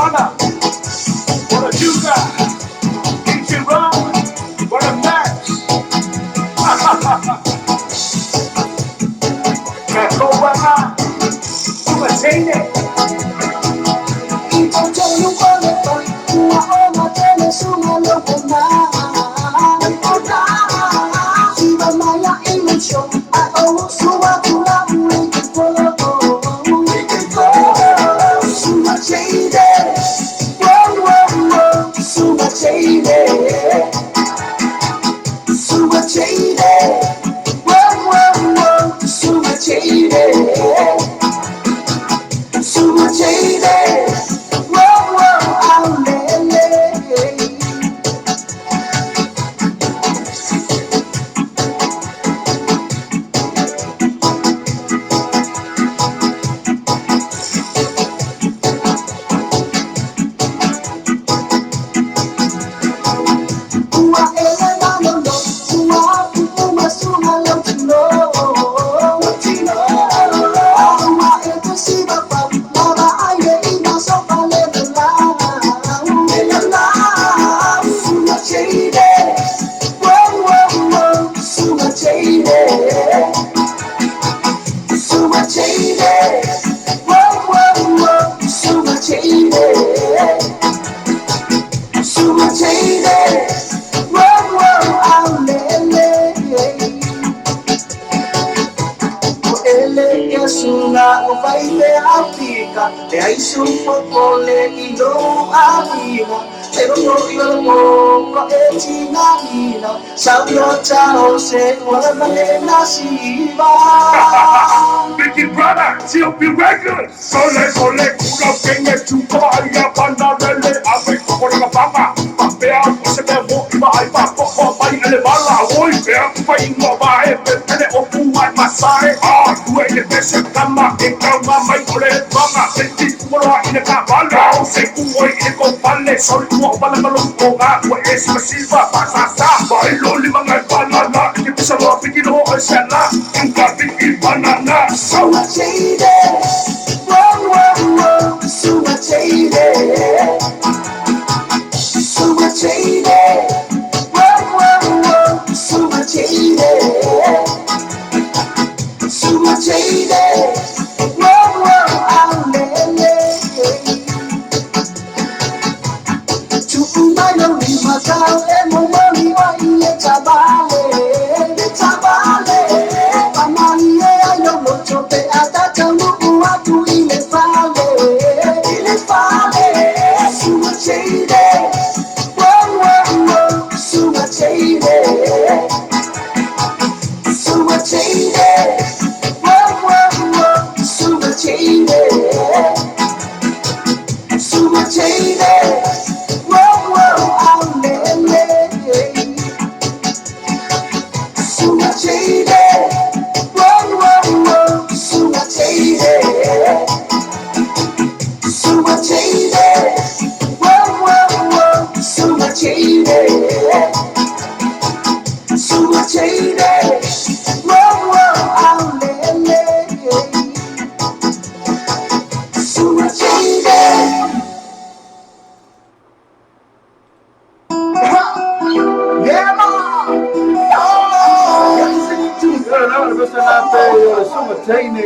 brother. What a you got? Eat it wrong. What a match. Can't go behind. You a chain it. Vicky brother, she'll be regular. Sole, culo que me chupo ahí a panarele. A ver, como la papa. Papea, se me voy, va, poco, va, y le va la voy. Vea, va, y no va, pele, o puma, masaje. Ah, duele, me se cama, en cama, y ole, vama. Sentí fuera y le cabala. Se cubo y le compale. Sol, no, para la longa, pues, me sirva, pasa, bailo, lima, banana. Que pisa, lo piquino, o sea, en café y banana. So much hate, whoa, so much hate, so much hate, whoa, so much hate, so much hate, whoa, I'm to my lonely mother, and my money, why you tabale, tabale.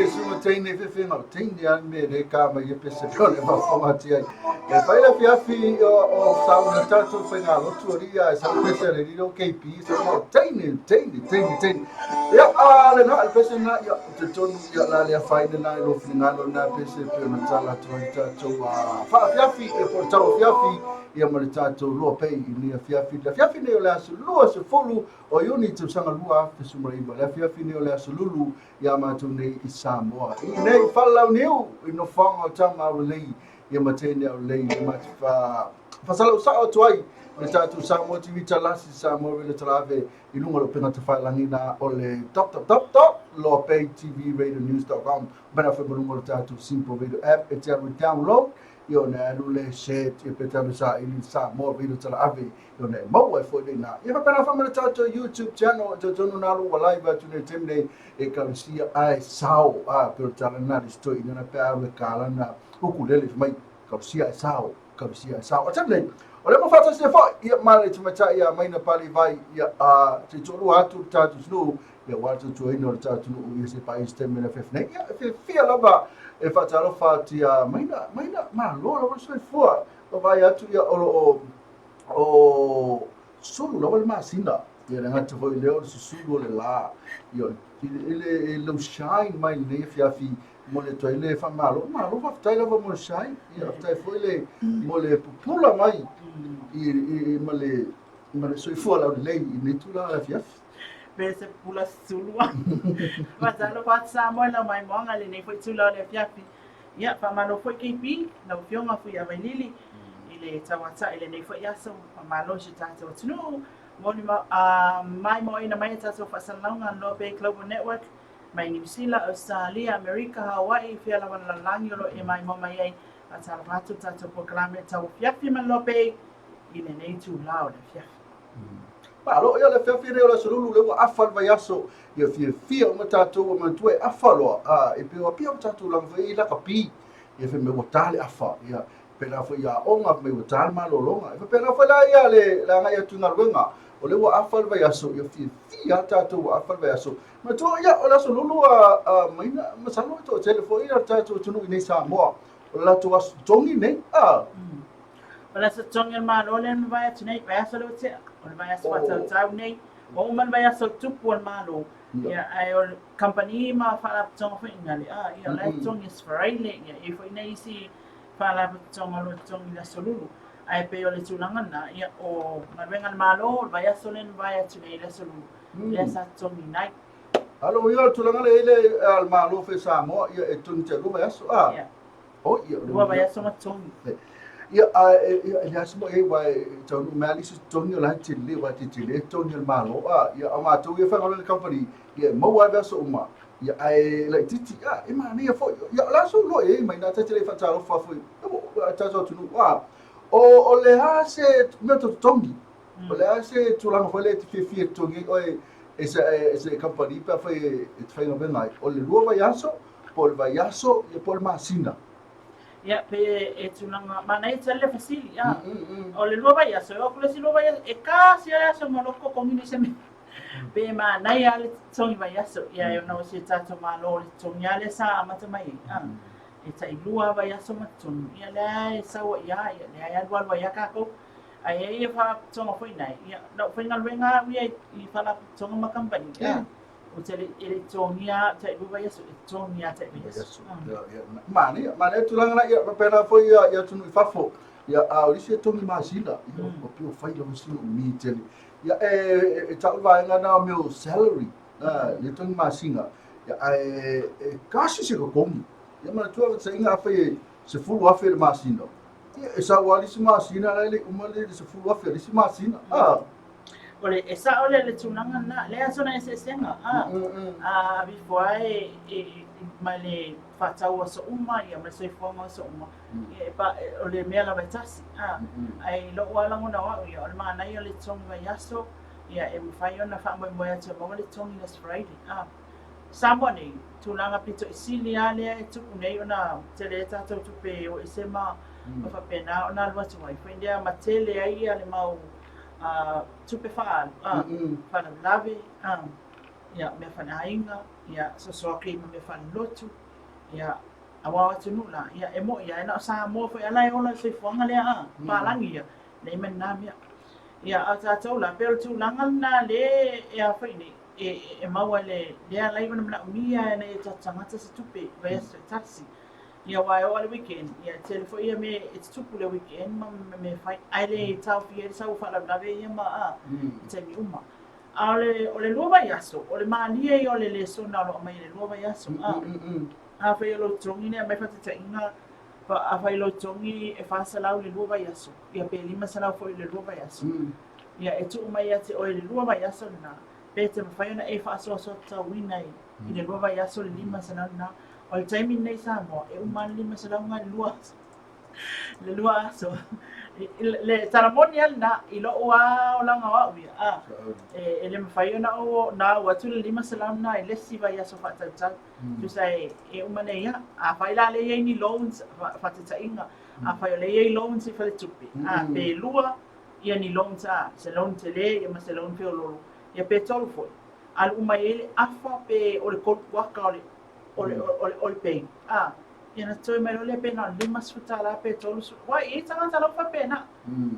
Sumatene fefenga tende an me de kama ye pese pole ma formati ai e fai la fiafi o sauna tato fenga lo turia e sa pese re di KP so tene ya ale na pese na ya te tonu ya la le fai na lo finalo na pese pe na tala to fa fiafi e portalo fiafi ia mo le tato lo pei ni fiafi la fiafi ne la su lo se folu o Iuni tu sanga lua te sumariba la fiafi ne la su Lulu ia ma tu nei i Samoa i nei falau niu i no fanga tama o lei ia ma tene o lei ia ma fa sala sa o tuai le tatu Samoa TV talasi Samoa le trave i lunga lo pena te failangi na o le top LOABAY TV Radio News.com bana fa lunga lo tatu simple video app e te download io ne le set e petalo sa in Samoa video trave io ne mo e foi na ia bana fa le tatu YouTube channel to tono na lu live tu ne temne e kalisia ai sao a per tala na sto in na pa le kala na ukulele mai kalisia ai sao kapsia sa o table o le mafata se fa ia male te mata ia mai na pali vai ia te tolu atu tatu snu ia watu tu ino tatu nu ia se pai ste mena fefne ia fia lava e fatalo fatia mai na ma lo so fua o vai atu ia o sulu lo ma sina ia na ngata foi leo sulu le la ia ele shine mai le fiafi mo le toile fa malo fa tai lava mo shine ia tai foi le mo le pupula mai i mo le so fua la le i tula la fiafi Bese pula sulua. Pasalo pasa mo la mai monga le nei foi tula le fiafi. Ia fa malo foi kipi na fionga foi a vailili. Ile tawata ile nei foi aso malo si tata tunu. Moni mai mo ina mai tata fa salanga LOABAY Global Network. Mai New Zealand, Australia, America, Hawaii, fia la wana langi lo e mai mo mai ai. Atala ratu tata proklame TAUAFIAFI man LOABAY. Ile nei tu lao le fiafi. Palo ia le fiafi reo la Lulu le afal vai aso ia fia o matatu o mantue afalo e pe o pia o tatu lang vai la kapi ia fe me wotale afa ia pe la foi ia onga me wotale malolonga e pe la foi la ia le la ngai atu ngalwenga o le afal vai aso ia fia tatu afal vai aso ma to ia o la Lulu maina masalo to telefoni ia tatu tunu nei sa mo o la to as tongi nei Wala sa tongan man olen vai tonight vai aso lo te on vai aso pata tau nei o man vai aso tupu on malo ia ai o company ma fala tong fa ingali ia la tong is fraile ia e foi nei si fala tong lo tong la Lulu ai pe o le tulangan na ia o ngalwengan malo vai aso len vai tonight la Lulu ia sa tong nei alo ia tulangan le al malo fe sa mo ia e tun te lu vai aso o ia lu vai aso ma tong ia ele asmo e vai tau mali su tongi la tili wa tili tongi malo ia ama tu ia fa ngale company ia mo wa so uma ia ai la titi e ma ni fo ia la so lo e mai na tele fa talo fa fo ta so tu o le ase me to tongi o le ase tu la fo le fi tongi o ese company pa fa e fa no ben mai o le lo va yaso por va yaso e por masina ia pe e tunanga mana e tele fasili o le LOABAY aso o kule si LOABAY e kasi aso maloko komini se pe mana ia le tongi vai aso ia e no se tato malo le tongi ale sa amata mai e tai lua vai aso matun ia le sa wa ia le ia wal vai ka ko ai e fa tonga foi nai ia no foi ngalwenga ia I fala tonga makampani o tele ele tongia tai lua vai aso e tongia tai vai aso Mane tulanga na ia pena foi ia tunu fafo ia a orisi tongi masina ia o pio fai lo sino mi tele ia e tau vai ngana meu salary ia tongi masina ia kasi se ko komi ia mana tua se inga fai se fulu afe le masina ia sa wali se masina la le umale se fulu afe le masina ole esa ole le tunanga na le aso na ese senga before male fatau so uma ia me se forma so uma e pa ole me la betasi ai lo wala ngona wa ia ole mana ia le tongi vai aso ia e fai ona fa mo mo ate mo le tongi na Friday somebody tunanga pito isili ale e tuku nei ona tele tato tupe o isema fa pena ona lo watu mai foi ndia matele ai ale mau tupe fa fa lave ia me fa nainga ia so ke me fa lotu ia awa tunu la ia emo ia na sa mo fa ala ona se fonga le palangi ia nei men na ia ata tola pero tu langan na le ia fa ni e mawale le ala i na mia ne tatanga se tupe vai se taxi ia wai o le weekend ia telefo ia me it's tupu le weekend me fai ai tau fie sa u fala la ve ia ma te mi uma ole LOABAY aso ole mania i ole le so na lo mai le LOABAY aso fai lo tongi ne mai fata inga fa fai lo tongi e fa sala le LOABAY aso ia pe lima sala foi le LOABAY aso ia e tu mai ate ole LOABAY aso na pete fai na e fa so ta winai i le LOABAY aso le lima sala na o le taimi nei sa mo e umali lima sala nga lua Le lua so le ceremonial na ilo wa o langa wa wi ele mafai ona o na watu le lima salam na ele siva ya so fata tsa tu sai umane ya a fai la le ni loans fata tsa inga a fai le loans fa le tupi pe lua ia ni loans se loan tele ia ma se loan fe lo ia pe tolu fo al umaile afa pe o le kop waka o le pe ia na toi mai le pena lima sutala pe tolu wa e tanga tala fa pena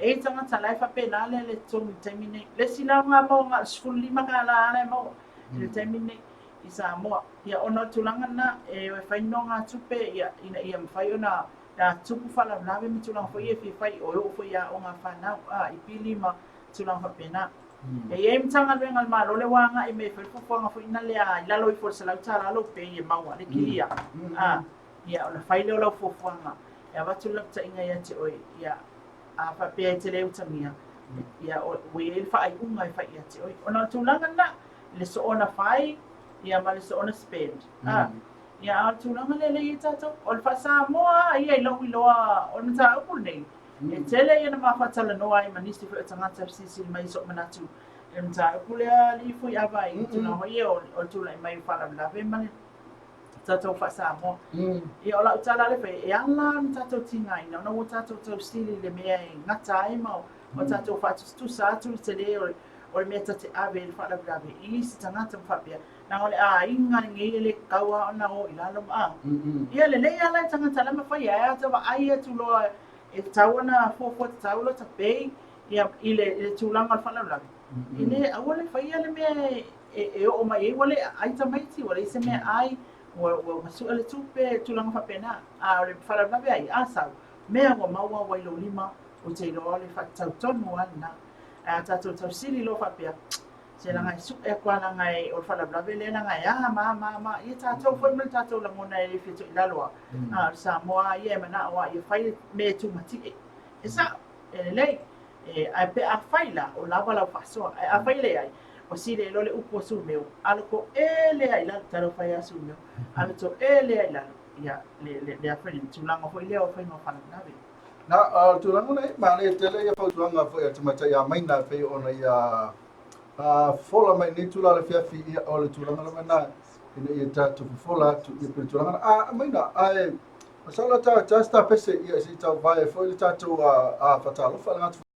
e tanga tala fa pena le tolu termine le sila nga mo nga skul lima kala le mo le termine isa mo ia ona tulanga na e fai no nga tupe ia mfai ona ya tupu fala lave mi tulanga fo ia fai o fo ia o nga fa na i pili ma tulanga fa pena e mtanga le ngal malo le wanga e me fo nga fo ina le a la lo fo sala tala lo pe e mawa le kilia ia ona faile o lau fofuanga ia watu lapta inga ia te oi ia a whapea te leo tamia ia o wei whaai unga i whai ia te oi ona tūlanga na le so ona whai ia ma le so ona spend ia a tūlanga le le i tato o le whasa moa ia i lau i loa ona ta upu nei e tele ia na mawhatala noa i manisi whi o tangata sisi mai so manatu e mta upu lea li fui awai tūna hoi o tūla i mai whala lave mani tatou whasa mo. I o lau tala le whai, e ala ni tatou tinga ina, ona o tatou tau stili le mea e ngata ai mau, o tatou whatu sa atu te le o le mea tate awe le whara brawe, i si tangata mwhapea, na ole a inga ngi le kaua ona o ilalo ma. Ia le lei ala i tangata lama whai, a tawa ai atu loa e tawana fofo te taulo ta pei, i le tūlanga le whara brawe. I le awale whai ale mea e o mai e wale ai tamaiti, wale i se mea ai, wa masuk ale tupe tulang fa pena a le fala na ai asau mea wa maua wa lo lima o te lo le fa tau tonu ana a tatu tau sili lo fa pia se la ngai su e kwa na ngai o fala bla vele na ngai ma i tatu fo me tatu la mona e fitu la loa a sa moa ye mana wa ye fai me tu mati e sa le a pe a faila o la bala fa so a faile ai o sile lo le upo su meu alko ele ai la taro fa ya su meu alto ele ai la ya le afrin tulanga fo ile o fa no fa na be na tulanga nei ma le tele ya fa tulanga fo ya tama ya mai na fe ona ya fola mai ni tulala fia fi o le tulanga la na ina ia tatu fola tu ia pe tulanga mai na ai masala ta sta pese ia si ta vai fo le tatu a fatalo fa